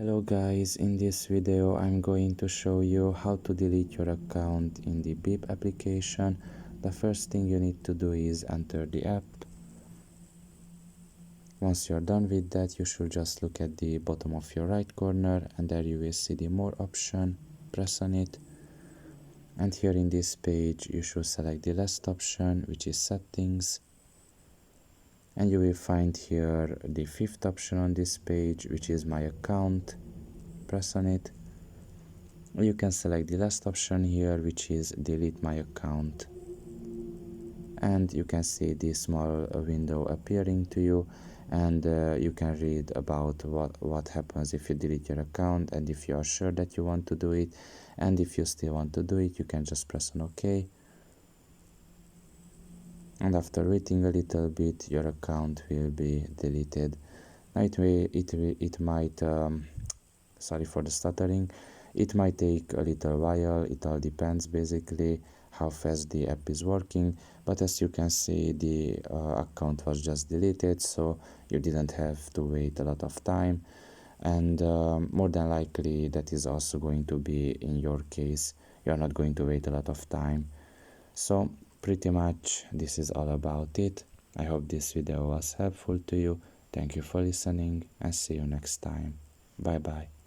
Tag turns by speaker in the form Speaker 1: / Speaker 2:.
Speaker 1: Hello guys, in this video I'm going to show you how to delete your account in the Beep application. The first thing you need to do is enter the app. Once you're done with that, you should just look at the bottom of your right corner and there you will see the more option. Press on it, and here in this page you should select the last option, which is settings, and you will find here the fifth option on this page, which is my account. Press on it. You can select the last option here, which is delete my account, and you can see this small window appearing to you, and you can read about what happens if you delete your account, and if you are sure that you want to do it, and if you still want to do it, you can just press on OK. And after waiting a little bit, your account will be deleted. Now it might sorry for the stuttering. It might take a little while. It all depends basically how fast the app is working, but as you can see, the account was just deleted, so you didn't have to wait a lot of time, and more than likely that is also going to be in your case. You are not going to wait a lot of time. So pretty much this is all about it. I hope this video was helpful to you. Thank you for listening and see you next time. Bye bye.